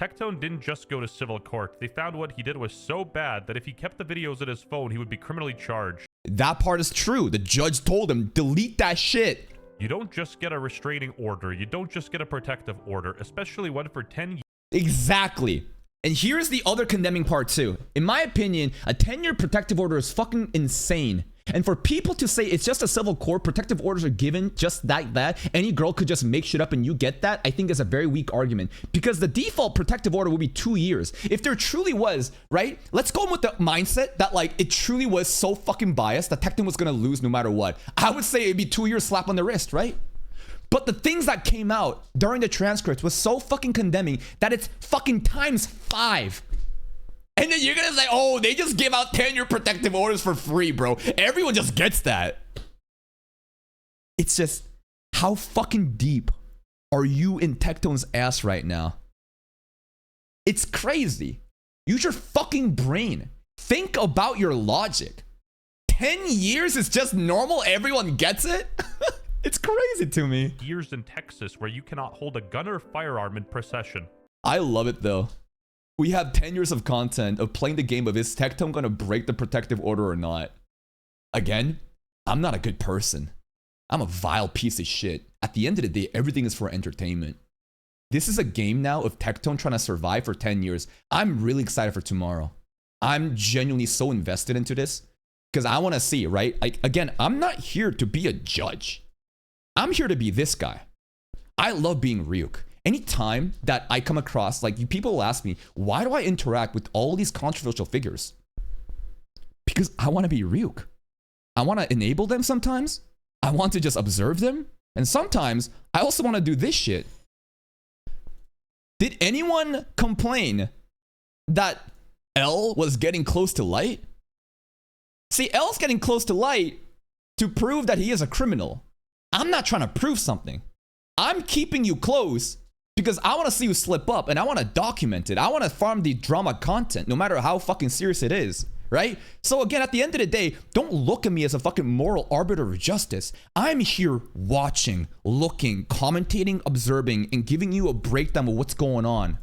Tectone didn't just go to civil court. They found what he did was so bad that if he kept the videos in his phone, he would be criminally charged. That part is true. The judge told him, delete that shit. You don't just get a restraining order. You don't just get a protective order, especially one for 10 years. Exactly. And here's the other condemning part too. In my opinion, a 10-year protective order is fucking insane. And for people to say it's just a civil court, protective orders are given just like that, any girl could just make shit up and you get that, I think is a very weak argument. Because the default protective order would be 2 years. If there truly was, right? Let's go with the mindset that like it truly was so fucking biased that Tectone was gonna lose no matter what. I would say it'd be 2 years slap on the wrist, right? But the things that came out during the transcripts was so fucking condemning that it's fucking times 5. And then you're gonna say, oh, they just give out 10-year protective orders for free, bro. Everyone just gets that. It's just, how fucking deep are you in Tectone's ass right now? It's crazy. Use your fucking brain. Think about your logic. 10 years is just normal? Everyone gets it? It's crazy to me. Years in Texas where you cannot hold a gun or firearm in procession. I love it though. We have 10 years of content of playing the game of is Tectone gonna break the protective order or not? Again, I'm not a good person. I'm a vile piece of shit. At the end of the day, everything is for entertainment. This is a game now of Tectone trying to survive for 10 years. I'm really excited for tomorrow. I'm genuinely so invested into this because I want to see, right? Like, again, I'm not here to be a judge. I'm here to be this guy. I love being Ryuk. Anytime that I come across, like, people will ask me, why do I interact with all these controversial figures? Because I want to be Ryuk. I want to enable them sometimes. I want to just observe them. And sometimes I also want to do this shit. Did anyone complain that L was getting close to light? See, L's getting close to light to prove that he is a criminal. I'm not trying to prove something. I'm keeping you close because I want to see you slip up and I want to document it. I want to farm the drama content no matter how fucking serious it is, right? So again, at the end of the day, don't look at me as a fucking moral arbiter of justice. I'm here watching, looking, commentating, observing, and giving you a breakdown of what's going on.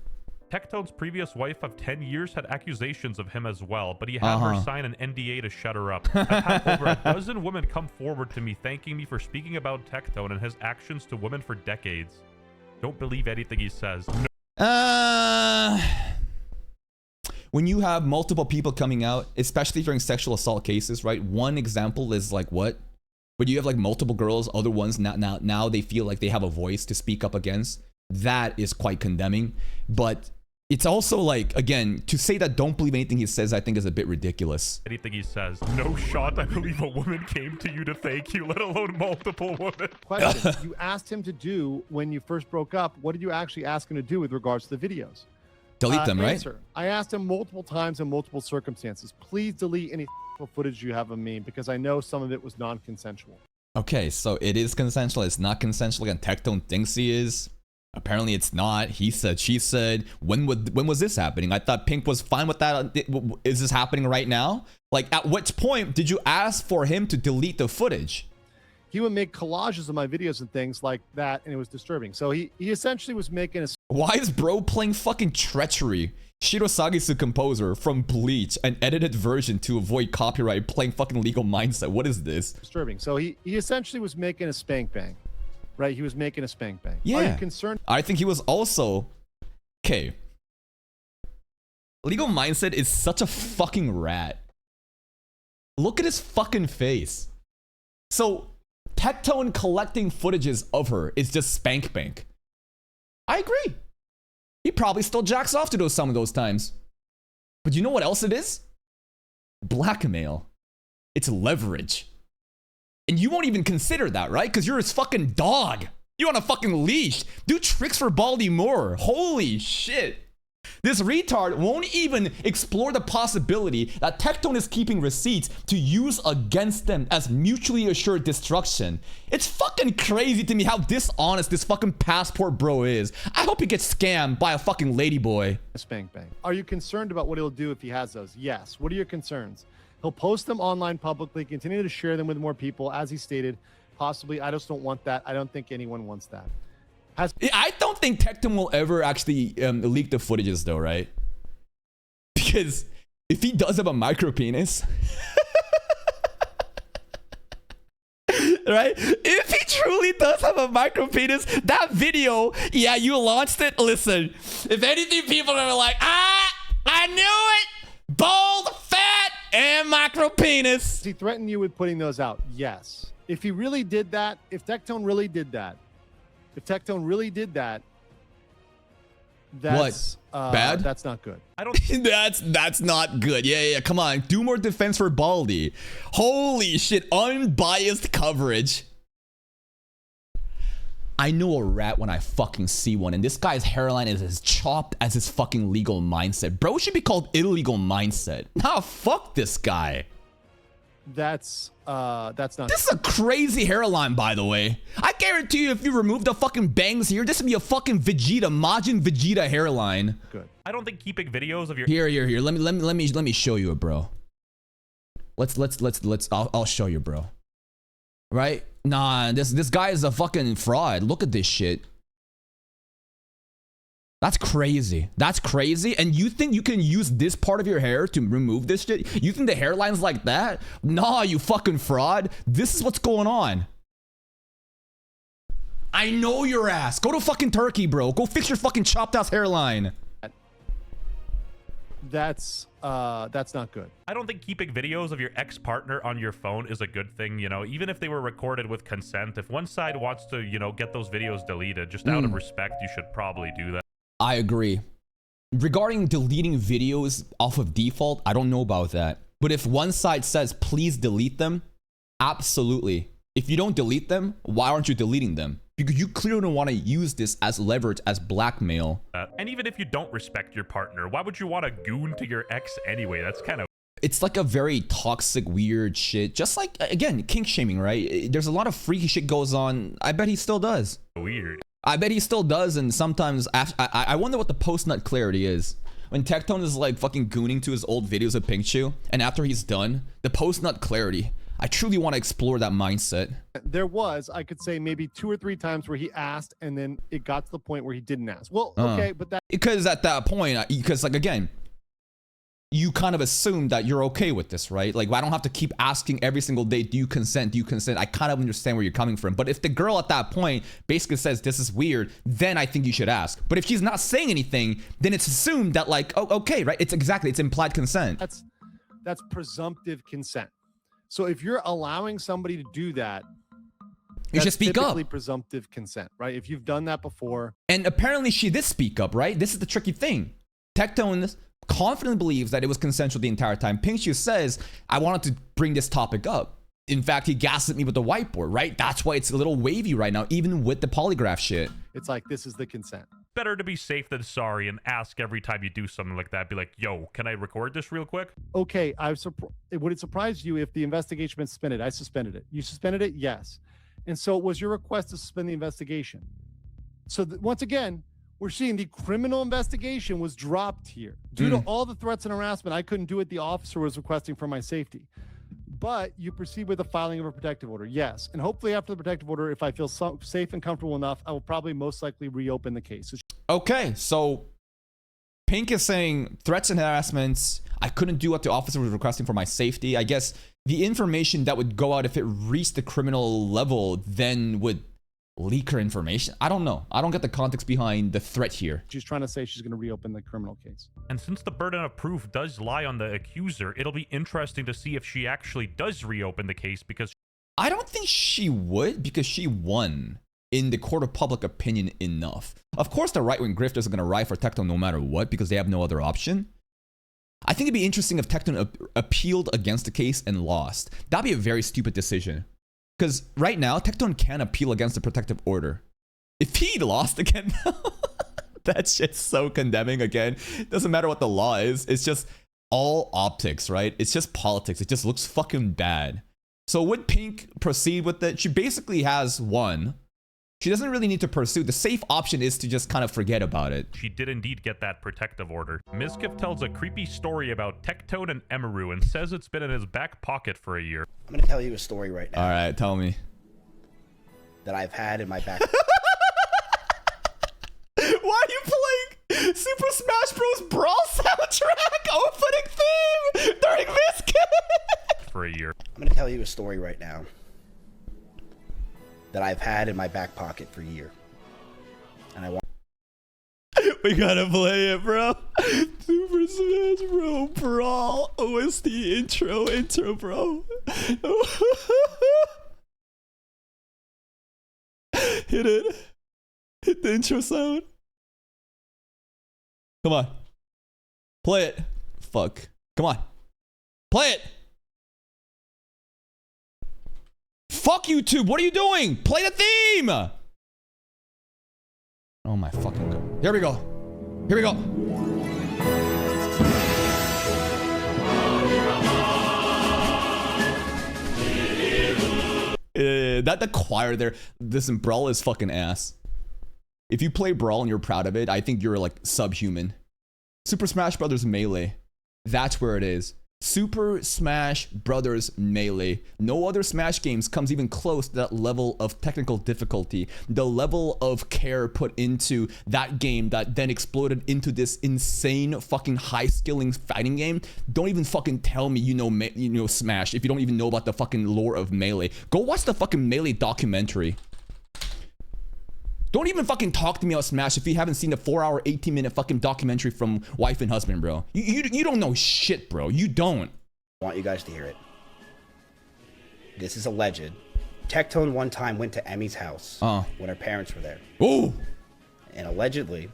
Tectone's previous wife of 10 years had accusations of him as well, but he had her sign an NDA to shut her up. I've had over a dozen women come forward to me thanking me for speaking about Tectone and his actions to women for decades. Don't believe anything he says. When you have multiple people coming out, especially during sexual assault cases, right? One example is like what? But you have like multiple girls, other ones now they feel like they have a voice to speak up against. That is quite condemning. But it's also like, again, to say that don't believe anything he says, I think is a bit ridiculous. Anything he says. No shot. I believe a woman came to you to thank you, let alone multiple women. Question. You asked him to do when you first broke up. What did you actually ask him to do with regards to the videos? Delete them, right? Answer. I asked him multiple times in multiple circumstances. Please delete any footage you have of me because I know some of it was non-consensual. Okay, so it is consensual. It's not consensual, and Tectone thinks he is. Apparently it's not. He said, she said. When was this happening? I thought Pink was fine with that. Is this happening right now? Like, at what point did you ask for him to delete the footage? He would make collages of my videos and things like that, and it was disturbing. So he essentially was making a... Why is bro playing fucking Treachery? Shirosagi's composer from Bleach, an edited version to avoid copyright, playing fucking Legal Mindset. What is this? Disturbing. So he essentially was making a spank bang. Right, he was making a spank bang. Yeah. Are you concerned? I think he was also... Okay. Legal Mindset is such a fucking rat. Look at his fucking face. So, Tectone collecting footages of her is just spank bank. I agree. He probably still jacks off to some of those times. But you know what else it is? Blackmail. It's leverage. And you won't even consider that, right? Because you're his fucking dog. You on a fucking leash. Do tricks for Baldy Moore. Holy shit. This retard won't even explore the possibility that Tectone is keeping receipts to use against them as mutually assured destruction. It's fucking crazy to me how dishonest this fucking passport bro is. I hope he gets scammed by a fucking ladyboy. Spank bang. Are you concerned about what he'll do if he has those? Yes. What are your concerns? He'll post them online publicly, continue to share them with more people, as he stated. Possibly, I just don't want that. I don't think anyone wants that. I don't think Tectone will ever actually leak the footages though, right? Because if he does have a micro penis, right? If he truly does have a micro penis, that video, yeah, you launched it. Listen, if anything, people are like, I knew it. Bald, fat, and micro penis. Does he threaten you with putting those out? Yes. If he really did that, if Tectone really did that, that's bad? That's not good. I don't. that's not good. Yeah. Come on, do more defense for Baldy. Holy shit, unbiased coverage. I know a rat when I fucking see one, and this guy's hairline is as chopped as his fucking legal mindset. Bro should be called illegal mindset. Nah, fuck this guy. That's not. This is a crazy hairline, by the way. I guarantee you, if you remove the fucking bangs here, this would be a fucking Vegeta, Majin Vegeta hairline. Good. I don't think keeping videos of your Here. Let me show you it, bro. I'll show you, bro. Right? Nah, this guy is a fucking fraud. Look at this shit. That's crazy. That's crazy. And you think you can use this part of your hair to remove this shit? You think the hairline's like that? Nah, you fucking fraud. This is what's going on. I know your ass. Go to fucking Turkey, bro. Go fix your fucking chopped ass hairline. That's not good. I don't think keeping videos of your ex-partner on your phone is a good thing, you know, even if they were recorded with consent. If one side wants to, you know, get those videos deleted, just out of respect, you should probably do that. I agree. Regarding deleting videos off of default, I don't know about that. But if one side says, please delete them, absolutely. If you don't delete them, why aren't you deleting them? Because you clearly don't want to use this as leverage, as blackmail. And even if you don't respect your partner, why would you want to goon to your ex anyway? That's kind of... It's like a very toxic, weird shit. Just like, again, kink shaming, right? There's a lot of freaky shit goes on. I bet he still does. weird. I bet he still does, and sometimes I wonder what the post-nut clarity is. When Tectone is like fucking gooning to his old videos of Pinkchu, and after he's done, the post-nut clarity. I truly want to explore that mindset. There was, I could say, maybe 2 or 3 times where he asked, and then it got to the point where he didn't ask. Well, okay, but that... Because at that point, because like, again, you kind of assume that you're okay with this, right? Like, I don't have to keep asking every single day, do you consent? Do you consent? I kind of understand where you're coming from. But if the girl at that point basically says, this is weird, then I think you should ask. But if she's not saying anything, then it's assumed that like, oh, okay, right? It's implied consent. That's presumptive consent. So if you're allowing somebody to do that, you should speak up. Typically presumptive consent, right? If you've done that before. And apparently she did speak up, right? This is the tricky thing. Tectone confidently believes that it was consensual the entire time. Pinkchu says, I wanted to bring this topic up. In fact, he gaslit me with the whiteboard, right? That's why it's a little wavy right now, even with the polygraph shit. It's like, this is the consent. Better to be safe than sorry and ask every time you do something like that. Be like, yo, can I record this real quick? Okay, would it surprise you if the investigation been suspended? I suspended it. You suspended it? Yes. And so it was your request to suspend the investigation. So once again, we're seeing the criminal investigation was dropped here. Due to all the threats and harassment, I couldn't do it. The officer was requesting for my safety. But you proceed with the filing of a protective order. Yes. And hopefully after the protective order, if I feel safe and comfortable enough, I will probably most likely reopen the case. Okay, so Pink is saying threats and harassments. I couldn't do what the officer was requesting for my safety. I guess the information that would go out if it reached the criminal level then would leak her information. I don't know. I don't get the context behind the threat here. She's trying to say she's going to reopen the criminal case. And since the burden of proof does lie on the accuser, it'll be interesting to see if she actually does reopen the case, because I don't think she would, because she won in the court of public opinion enough. Of course, the right-wing grifters are going to ride for Tectone no matter what, because they have no other option. I think it'd be interesting if Tectone appealed against the case and lost. That'd be a very stupid decision. Because right now, Tectone can appeal against the protective order. If he lost again, that's just so condemning again. Doesn't matter what the law is. It's just all optics, right? It's just politics. It just looks fucking bad. So would Pink proceed with it? She basically has won. She doesn't really need to pursue. The safe option is to just kind of forget about it. She did indeed get that protective order. Mizkif tells a creepy story about Tectone and Emeru and says it's been in his back pocket for a year. I'm going to tell you a story right now. All right, tell me. That I've had in my back. Why are you playing Super Smash Bros. Brawl soundtrack opening theme during this game? For a year. I'm gonna tell you a story right now that I've had in my back pocket for a year, and I want. We gotta play it, bro. Super Smash Bros. Brawl OST intro, bro. Hit it. Hit the intro sound. Come on. Play it. Fuck. Come on. Play it. Fuck YouTube. What are you doing? Play the theme. Oh my fucking god. Here we go. Here we go. The choir there. Listen, Brawl is fucking ass. If you play Brawl and you're proud of it, I think you're like subhuman. Super Smash Brothers Melee. That's where it is. Super Smash Brothers Melee. No other Smash games comes even close to that level of technical difficulty. The level of care put into that game that then exploded into this insane fucking high skilling fighting game. Don't even fucking tell me you know Smash if you don't even know about the fucking lore of Melee. Go watch the fucking Melee documentary. Don't even fucking talk to me about Smash if you haven't seen the 4-hour, 18-minute fucking documentary from Wife and Husband, bro. You don't know shit, bro. You don't. I want you guys to hear it. This is alleged. Tectone one time went to Emmy's house when her parents were there. Oh! And allegedly,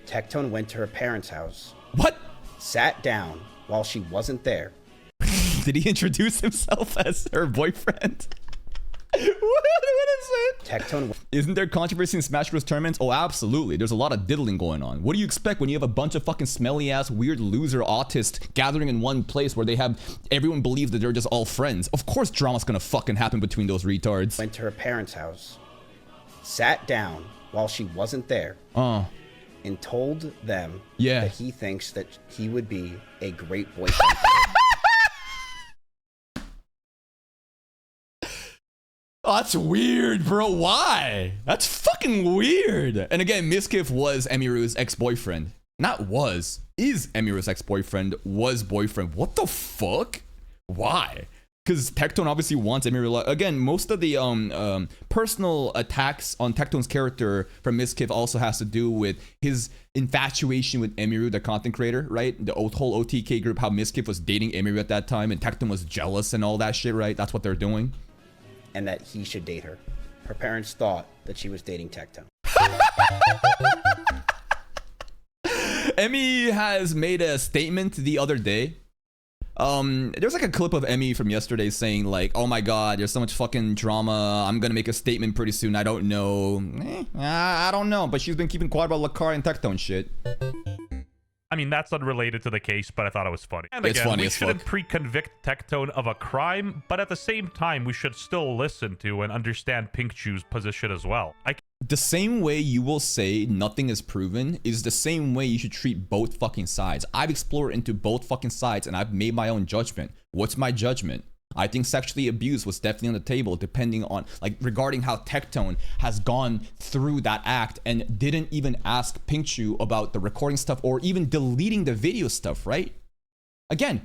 Tectone went to her parents' house. What? Sat down while she wasn't there. Did he introduce himself as her boyfriend? What is it? Tectone. Isn't there controversy in Smash Bros. Tournaments? Oh, absolutely. There's a lot of diddling going on. What do you expect when you have a bunch of fucking smelly ass, weird loser autists gathering in one place where they have everyone believes that they're just all friends? Of course, drama's gonna fucking happen between those retards. Went to her parents' house, sat down while she wasn't there, and told them that he thinks that he would be a great boyfriend. Oh, that's weird, bro. Why? That's fucking weird. And again, Miskiff was Emiru's ex-boyfriend. Not was. Is Emiru's ex-boyfriend. Was boyfriend. What the fuck? Why? Because Tectone obviously wants Emiru. Again, most of the personal attacks on Tectone's character from Miskiff also has to do with his infatuation with Emiru, the content creator, right? The whole OTK group, how Miskiff was dating Emiru at that time and Tectone was jealous and all that shit, right? That's what they're doing. And that he should date her. Her parents thought that she was dating Tectone. Emmy has made a statement the other day. There's like a clip of Emmy from yesterday saying like, oh my god, there's so much fucking drama. I'm gonna make a statement pretty soon. I don't know. I don't know. But she's been keeping quiet about Lakar and Tectone shit. I mean, that's unrelated to the case, but I thought it was funny. And it's again, funny we as shouldn't fuck. pre-convict Tectone of a crime, but at the same time, we should still listen to and understand Pinkchu's position as well. The same way you will say nothing is proven is the same way you should treat both fucking sides. I've explored into both fucking sides and I've made my own judgment. What's my judgment? I think sexually abused was definitely on the table, depending on, like, regarding how Tectone has gone through that act and didn't even ask Pinkchu about the recording stuff or even deleting the video stuff, right? Again,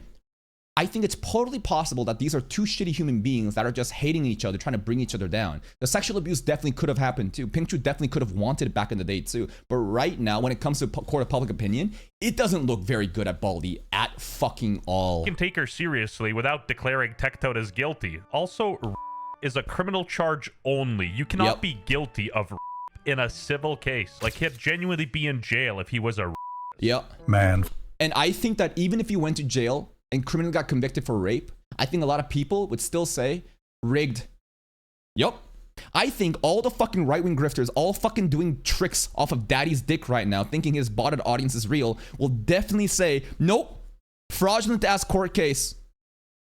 I think it's totally possible that these are two shitty human beings that are just hating each other, trying to bring each other down. The sexual abuse definitely could have happened too. Pinkchu definitely could have wanted it back in the day too. But right now, when it comes to court of public opinion, it doesn't look very good at Baldi at fucking all. You can take her seriously without declaring Tectone as guilty. Also, is a criminal charge only. You cannot be guilty of in a civil case. Like, he'd genuinely be in jail if he was a man. And I think that even if he went to jail and criminally got convicted for rape, I think a lot of people would still say, rigged. Yup. I think all the fucking right-wing grifters, all fucking doing tricks off of daddy's dick right now, thinking his botted audience is real, will definitely say, nope, fraudulent ass court case.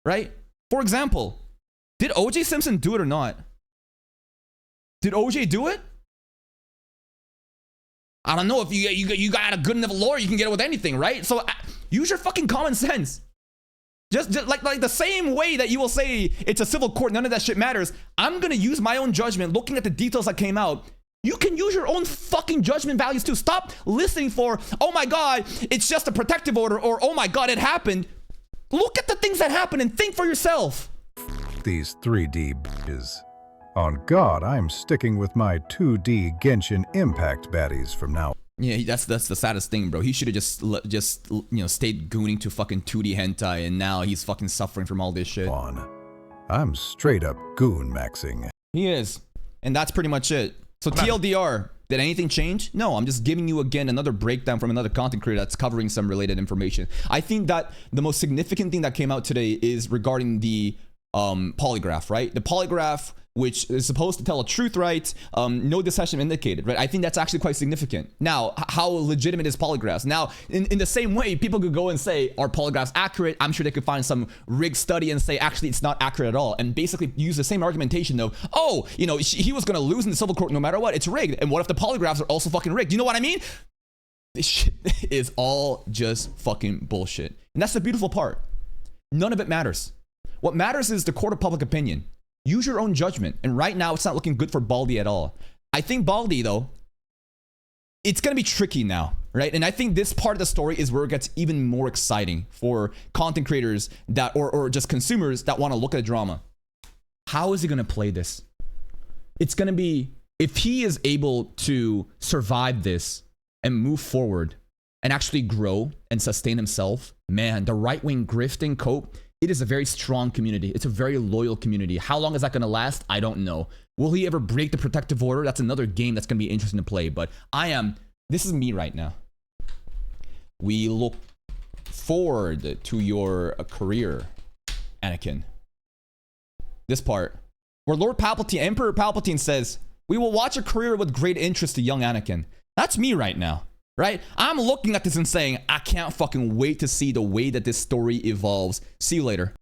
Right? For example, did OJ Simpson do it or not? Did OJ do it? I don't know. If you got a good enough lawyer, you can get it with anything, right? So use your fucking common sense. Just like the same way that you will say it's a civil court, none of that shit matters. I'm gonna use my own judgment, looking at the details that came out, You can use your own fucking judgment values too. Stop listening for, oh my God, it's just a protective order, or oh my God, it happened. Look at the things that happen and think for yourself. These 3D bitches. On God, I'm sticking with my 2D Genshin Impact baddies from now. Yeah, that's the saddest thing, bro. He should have just you know, stayed gooning to fucking 2D hentai, and now he's fucking suffering from all this shit. I'm straight up goon maxing. He is, and that's pretty much it. So TLDR, did anything change? No, I'm just giving you again another breakdown from another content creator that's covering some related information. I think that the most significant thing that came out today is regarding the polygraph, right? The polygraph, which is supposed to tell a truth, right? No deception indicated, right? I think that's actually quite significant. Now, how legitimate is polygraphs? Now, in the same way, people could go and say, are polygraphs accurate? I'm sure they could find some rigged study and say, actually, it's not accurate at all. And basically use the same argumentation of, oh, you know, he was going to lose in the civil court no matter what. It's rigged. And what if the polygraphs are also fucking rigged? You know what I mean? This shit is all just fucking bullshit. And that's the beautiful part. None of it matters. What matters is the court of public opinion. Use your own judgment. And right now, it's not looking good for Baldi at all. I think Baldi, though, it's going to be tricky now, right? And I think this part of the story is where it gets even more exciting for content creators that, or just consumers that want to look at the drama. How is he going to play this? It's going to be, if he is able to survive this and move forward and actually grow and sustain himself, man, the right-wing grifting cope, it is a very strong community. It's a very loyal community. How long is that going to last? I don't know. Will he ever break the protective order? That's another game that's going to be interesting to play. But this is me right now. We look forward to your career, Anakin. This part, where Lord Palpatine, Emperor Palpatine says, we will watch a career with great interest to young Anakin. That's me right now. Right? I'm looking at this and saying, I can't fucking wait to see the way that this story evolves. See you later.